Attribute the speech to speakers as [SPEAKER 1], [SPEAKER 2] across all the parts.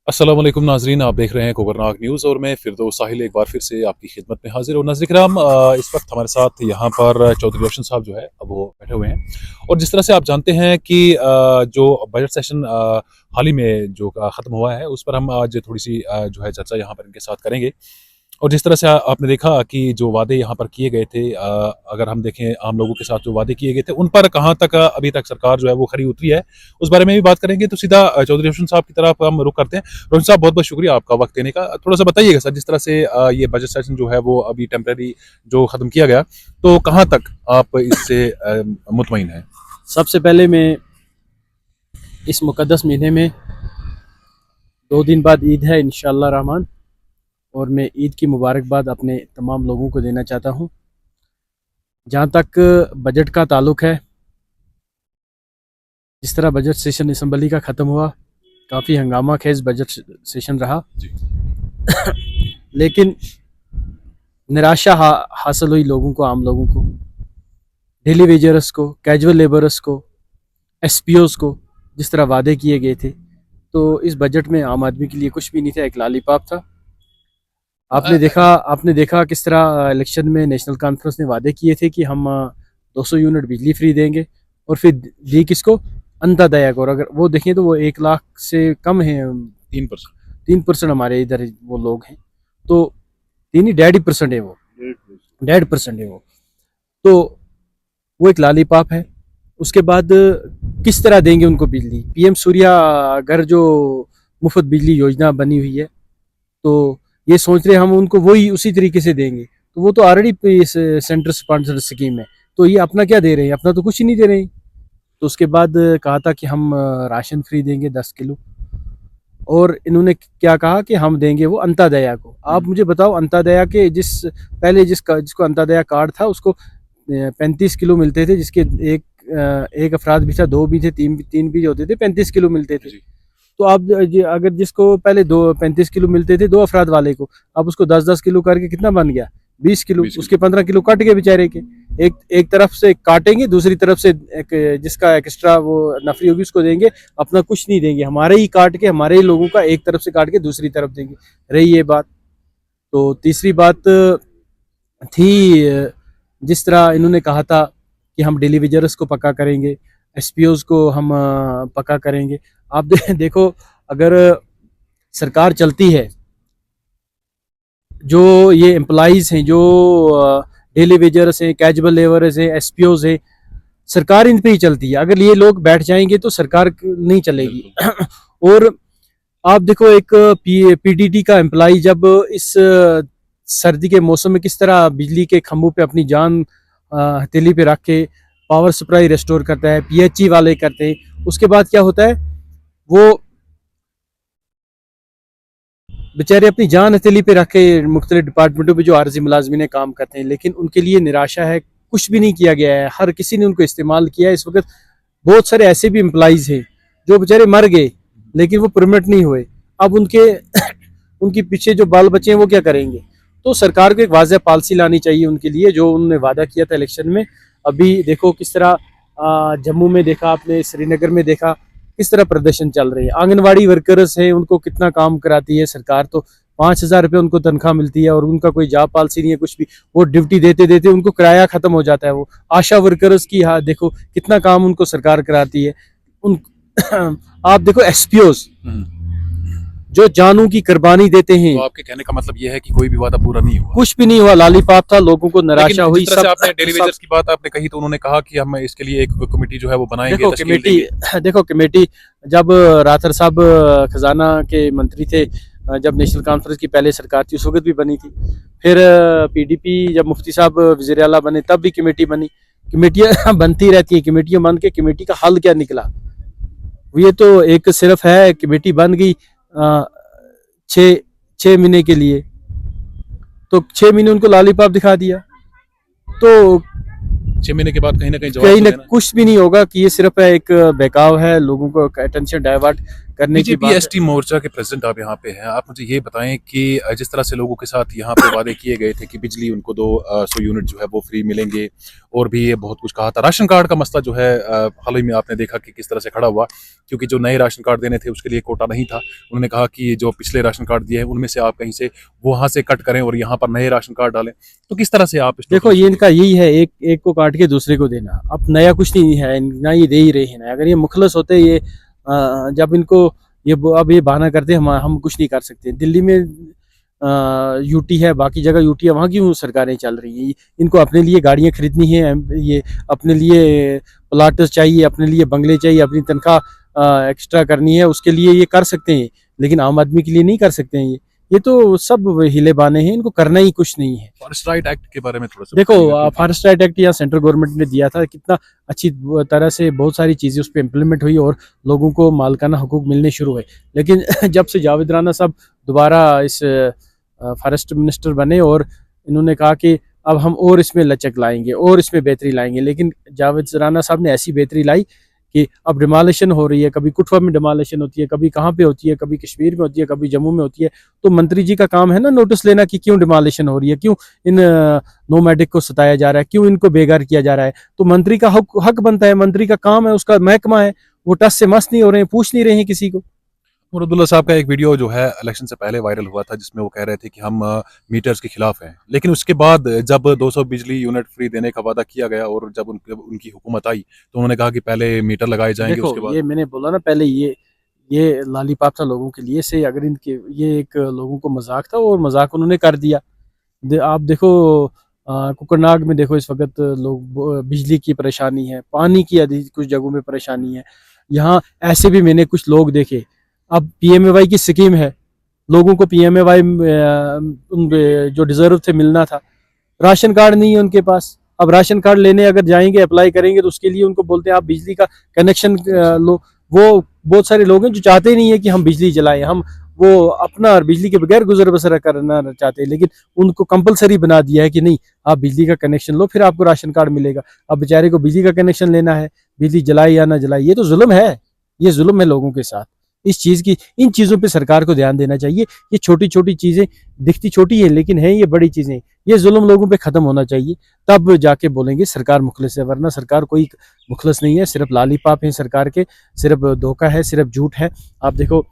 [SPEAKER 1] अस्सलाम वालेकुम नाजरीन, आप देख रहे हैं कोबरनाक न्यूज़ और मैं फिरदौस साहिल एक बार फिर से आपकी खिदमत में हाजिर हूँ। नाज़रीन किराम, इस वक्त हमारे साथ यहाँ पर चौधरी रोशन साहब जो है अब वो बैठे हुए हैं। और जिस तरह से आप जानते हैं कि जो बजट सेशन हाल ही में जो ख़त्म हुआ है उस पर हम आज थोड़ी सी जो है चर्चा यहाँ पर इनके साथ करेंगे। और जिस तरह से आपने देखा कि जो वादे यहाँ पर किए गए थे, अगर हम देखें आम लोगों के साथ जो वादे किए गए थे उन पर कहाँ तक अभी तक सरकार जो है वो खरी उतरी है, उस बारे में भी बात करेंगे। तो सीधा चौधरी रोशन साहब की तरफ हम रुख करते हैं। रोशन साहब, बहुत बहुत शुक्रिया आपका वक्त देने का। थोड़ा सा बताइएगा सर, जिस तरह से ये बजट सेशन जो है वो अभी टेम्परेरी जो ख़त्म किया गया, तो कहाँ तक आप इससे मुतमईन हैं?
[SPEAKER 2] सबसे पहले मैं इस मुकद्दस महीने में 2 दिन बाद ईद है इंशाअल्लाह रहमान, और मैं ईद की मुबारकबाद अपने तमाम लोगों को देना चाहता हूँ। जहाँ तक बजट का ताल्लुक़ है, जिस तरह बजट सेशन असम्बली का ख़त्म हुआ, काफ़ी हंगामा खेज बजट सेशन रहा लेकिन निराशा हासिल हुई लोगों को, आम लोगों को, डेली वेजर्स को, कैजुअल लेबरर्स को, एसपीओज़ को। जिस तरह वादे किए गए थे, तो इस बजट में आम आदमी के लिए कुछ भी नहीं था, एक लॉलीपॉप था। आपने देखा किस तरह इलेक्शन में नेशनल कॉन्फ्रेंस ने वादे किए थे कि हम 200 यूनिट बिजली फ्री देंगे, और फिर दी किसको? अंत्योदय को। और अगर वो देखें तो वो 1 लाख से कम है, 3% हमारे इधर वो लोग हैं, तो 3.5% है, वो 1.5% है वो। तो वो एक लॉलीपॉप है। उसके बाद किस तरह देंगे उनको बिजली? पीएम सूर्या घर जो मुफ्त बिजली योजना बनी हुई है, तो ये सोच रहे हम उनको वही उसी तरीके से देंगे, तो वो तो ऑलरेडी सेंटर स्पॉन्सर्ड स्कीम है, तो ये अपना क्या दे रहे हैं? अपना तो कुछ ही नहीं दे रहे हैं। तो उसके बाद कहा था कि हम राशन फ्री देंगे 10 किलो, और इन्होंने क्या कहा कि हम देंगे वो अंत्योदय को। आप मुझे बताओ, अंत्योदय के जिसको अंत्योदय कार्ड था उसको 35 किलो मिलते थे, जिसके एक अफराद भी था, 2 भी थे, तीन भी होते थे, 35 किलो मिलते थे। तो आप अगर जिसको पहले 35 किलो मिलते थे 2 अफराद वाले को, अब उसको 10-10 किलो करके कितना बन गया? 20 किलो। उसके 15 किलो कट गए बेचारे के। एक तरफ से काटेंगे, दूसरी तरफ से जिसका एक्स्ट्रा वो नफरी होगी उसको देंगे, अपना कुछ नहीं देंगे। हमारे ही काट के, हमारे ही लोगों का एक तरफ से काट के दूसरी तरफ देंगे। रही ये बात। तो तीसरी बात थी, जिस तरह इन्होंने कहा था कि हम डेली वेजर्स को पक्का करेंगे, एसपीओज़ को हम पक्का करेंगे। आप देखो, अगर सरकार चलती है, जो ये एम्प्लॉइज़ हैं, जो डेली वेजर्स हैं, कैजुअल लेबरर्स हैं, एसपीओज़ हैं, सरकार इन पे ही चलती है। अगर ये लोग बैठ जाएंगे तो सरकार नहीं चलेगी और आप देखो, एक पीडीडी का एम्प्लॉई जब इस सर्दी के मौसम में किस तरह बिजली के खंभों पे अपनी जान हथेली पे रख के पावर सप्लाई रेस्टोर करता है, पीएचई वाले करते हैं, उसके बाद क्या होता है? वो बेचारे अपनी जान हथेली पे रख के मुख्तलिफ डिपार्टमेंटों पे जो आरजी मुलाजमीन काम करते हैं, लेकिन उनके लिए निराशा है। कुछ भी नहीं किया गया है, हर किसी ने उनको इस्तेमाल किया है। इस वक्त बहुत सारे ऐसे भी एम्प्लॉइज हैं जो बेचारे मर गए, लेकिन वो परमानेंट नहीं हुए। अब उनके उनके पीछे जो बाल बच्चे हैं वो क्या करेंगे? तो सरकार को एक वाज़ेह पॉलिसी लानी चाहिए उनके लिए, जो उन्होंने वादा किया था इलेक्शन में। अभी देखो किस तरह जम्मू में देखा आपने, श्रीनगर में देखा किस तरह प्रदर्शन चल रहे हैं। आंगनवाड़ी वर्कर्स हैं, उनको कितना काम कराती है सरकार, तो 5,000 रुपये उनको तनख्वाह मिलती है, और उनका कोई जॉब पॉलिसी नहीं है, कुछ भी। वो ड्यूटी देते देते उनको किराया खत्म हो जाता है। वो आशा वर्कर्स की, हाँ देखो कितना काम उनको सरकार कराती है। उन आप देखो एसपीओज जो जानों की कुर्बानी देते हैं।
[SPEAKER 1] तो आपके कहने का मतलब ये है कि कोई भी वादा पूरा नहीं हुआ?
[SPEAKER 2] कुछ भी नहीं हुआ, लॉलीपॉप था, लोगों को निराशा हुई।
[SPEAKER 1] सब आपने डेली वेजर्स की बात आपने कही, तो उन्होंने कहा कि हम इसके लिए एक कमेटी जो है वो बनाएंगे।
[SPEAKER 2] देखो कमेटी जब राथर साहब खजाना के मंत्री थे, जब नेशनल कॉन्फ्रेंस की पहले सरकार थी उस वक्त भी बनी थी। फिर पीडीपी जब मुफ्ती साहब वज़ीर आला बने तब भी कमेटी बनी। कमेटियां बनती रहती है, कमेटियां बन के कमेटी का हल क्या निकला? ये तो एक सिर्फ है, कमेटी बन गई 6 महीने के लिए, तो 6 महीने उनको लॉलीपॉप दिखा दिया, तो
[SPEAKER 1] 6 महीने के बाद कहीं
[SPEAKER 2] ना कुछ भी नहीं होगा। कि ये सिर्फ एक बहकाव है, लोगों को अटेंशन डाइवर्ट करने की बात।
[SPEAKER 1] एसटी मोर्चा के प्रेसिडेंट आप यहाँ पे हैं, आप मुझे ये बताएं कि जिस तरह से लोगों के साथ यहाँ पे वादे किए गए थे कि बिजली उनको 200 यूनिट जो है वो फ्री मिलेंगे, और भी ये बहुत कुछ कहा था। राशन कार्ड का मसला जो है हाल ही में आपने देखा कि किस तरह से खड़ा हुआ, क्योंकि जो नए राशन कार्ड देने थे उसके लिए कोटा नहीं था। उन्होंने कहा कि जो पिछले राशन कार्ड दिए हैं उनमें से आप कहीं से वहाँ से कट करें और यहाँ पर नए राशन कार्ड डालें। तो किस तरह से आप इस
[SPEAKER 2] देखो ये इनका यही है, एक एक को काट के दूसरे को देना। अब नया कुछ नहीं है, ना ये दे ही रहे हैं ना। अगर ये मुखलस होते ये जब इनको अब ये बहाना करते हम कुछ नहीं कर सकते। दिल्ली में यूटी है, बाकी जगह यूटी है, वहाँ क्यों सरकारें चल रही हैं? इनको अपने लिए गाड़ियाँ खरीदनी है, ये अपने लिए प्लाट्स चाहिए, अपने लिए बंगले चाहिए, अपनी तनख्वाह एक्स्ट्रा करनी है, उसके लिए ये कर सकते हैं, लेकिन आम आदमी के लिए नहीं कर सकते हैं। ये तो सब हिले बाने हैं, इनको करना ही कुछ नहीं है।
[SPEAKER 1] फॉरेस्ट राइट एक्ट के बारे में थोड़ा सा
[SPEAKER 2] देखो फॉरेस्ट राइट एक्ट या सेंट्रल गवर्नमेंट ने दिया था, कितना अच्छी तरह से बहुत सारी चीज़ें उस पर इम्प्लीमेंट हुई और लोगों को मालकाना हकूक मिलने शुरू हुए। लेकिन जब से जावेद राना साहब दोबारा इस फॉरेस्ट मिनिस्टर बने और इन्होंने कहा कि अब हम और इसमें लचक लाएंगे और इसमें बेहतरी लाएंगे, लेकिन जावेद राना साहब ने ऐसी बेहतरी लाई कि अब डिमोलिशन हो रही है। कभी कुटवा में डिमोलिशन होती है, कभी कहाँ पे होती है, कभी कश्मीर में होती है, कभी जम्मू में होती है। तो मंत्री जी का काम है ना नोटिस लेना कि क्यों डिमोलिशन हो रही है, क्यों इन नोमैडिक को सताया जा रहा है, क्यों इनको बेघर किया जा रहा है। तो मंत्री का हक बनता है, मंत्री का काम है, उसका महकमा है, वो टस से मस नहीं हो रहे हैं, पूछ नहीं रहे हैं किसी को।
[SPEAKER 1] उमर अब्दुल्ला साहब का एक वीडियो जो है इलेक्शन से पहले वायरल हुआ था जिसमें वो कह रहे थे कि हम मीटर्स के खिलाफ हैं, लेकिन उसके बाद जब 200 बिजली यूनिट फ्री देने का वादा किया गया और जब उनकी हुकूमत आई तो उन्होंने कहा कि पहले मीटर लगाए जाएंगे, उसके बाद
[SPEAKER 2] ये मैंने बोला ना पहले, ये लॉलीपॉप था लोगों के लिए से। अगर इनके ये एक लोगों को मजाक था और मजाक उन्होंने कर दिया। आप देखो कुकरनाग में देखो इस वक्त लोग, बिजली की परेशानी है, पानी की कुछ जगहों में परेशानी है। यहाँ ऐसे भी मैंने कुछ लोग देखे। अब पीएमएवाई की स्कीम है, लोगों को पीएमएवाई जो डिजर्व थे मिलना था, राशन कार्ड नहीं है उनके पास। अब राशन कार्ड लेने अगर जाएंगे, अप्लाई करेंगे, तो उसके लिए उनको बोलते हैं आप बिजली का कनेक्शन लो। वो बहुत सारे लोग हैं जो चाहते ही नहीं है कि हम बिजली जलाएं, हम वो अपना बिजली के बगैर गुजर बसर करना चाहते हैं, लेकिन उनको कंपलसरी बना दिया है कि नहीं आप बिजली का कनेक्शन लो फिर आपको राशन कार्ड मिलेगा। अब बेचारे को बिजली का कनेक्शन लेना है, बिजली जलाए या ना जलाए, ये तो जुल्म है, ये जुल्म है लोगों के साथ। इस चीज़ की, इन चीज़ों पे सरकार को ध्यान देना चाहिए। ये छोटी छोटी चीज़ें दिखती छोटी है लेकिन है ये बड़ी चीज़ें। ये जुल्म लोगों पे ख़त्म होना चाहिए, तब जाके बोलेंगे सरकार मुखलिस है, वरना सरकार कोई मुखलिस नहीं है। सिर्फ लालीपाप है सरकार के, सिर्फ धोखा है, सिर्फ झूठ है। आप देखो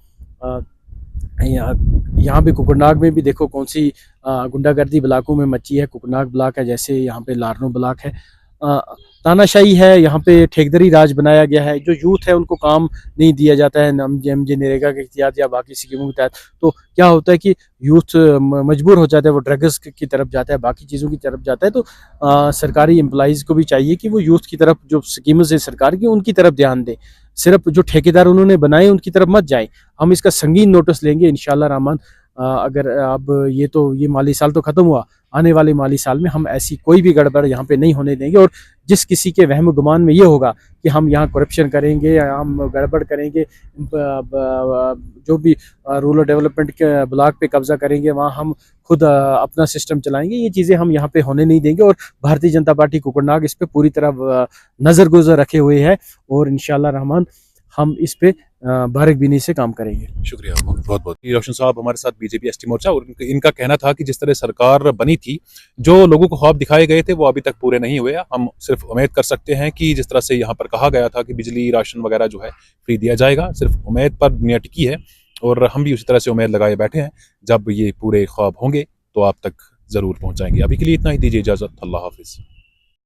[SPEAKER 2] यहाँ पे कुकरनाग में भी देखो कौन सी गुंडागर्दी ब्लाकों में मची है। कुकरनाग ब्लाक है, जैसे यहाँ पे लारनो ब्लाक है, तानाशाही है, यहाँ पे ठेकेदारी राज बनाया गया है। जो यूथ है उनको काम नहीं दिया जाता है एमजे नरेगा के तहत या बाकी स्कीमों के तहत। तो क्या होता है कि यूथ मजबूर हो जाता है, वो ड्रग्स की तरफ जाता है, बाकी चीज़ों की तरफ जाता है। तो सरकारी एम्प्लॉइज़ को भी चाहिए कि वो यूथ की तरफ, जो स्कीम्स है सरकार की, उनकी तरफ ध्यान दें। सिर्फ जो ठेकेदार उन्होंने बनाए उनकी तरफ मत जाएं। हम इसका संगीन नोटिस लेंगे इंशाल्लाह रहमान। अगर अब ये माली साल तो ख़त्म हुआ, आने वाले माली साल में हम ऐसी कोई भी गड़बड़ यहाँ पे नहीं होने देंगे। और जिस किसी के वहम गुमान में ये होगा कि हम यहाँ करप्शन करेंगे या हम गड़बड़ करेंगे, जो भी रूरल डेवलपमेंट के ब्लॉक पे कब्जा करेंगे, वहाँ हम खुद अपना सिस्टम चलाएंगे, ये चीज़ें हम यहाँ पे होने नहीं देंगे। और भारतीय जनता पार्टी कुकरनाग इस पे पूरी तरह नज़र गुजर रखे हुए है और इंशाल्लाह रहमान हम इस पे बारीकबीनी से काम करेंगे।
[SPEAKER 1] शुक्रिया बहुत बहुत। रोशन साहब हमारे साथ बीजेपी एसटी मोर्चा, और इनका कहना था कि जिस तरह सरकार बनी थी, जो लोगों को ख्वाब दिखाए गए थे वो अभी तक पूरे नहीं हुए। हम सिर्फ उम्मीद कर सकते हैं कि जिस तरह से यहाँ पर कहा गया था कि बिजली राशन वगैरह जो है फ्री दिया जाएगा, सिर्फ उम्मीद पर दुनिया टिकी है और हम भी उसी तरह से उम्मीद लगाए बैठे हैं। जब ये पूरे ख्वाब होंगे तो आप तक ज़रूर पहुँचाएंगे। अभी के लिए इतना ही, दीजिए इजाज़त। अल्लाह हाफिज़।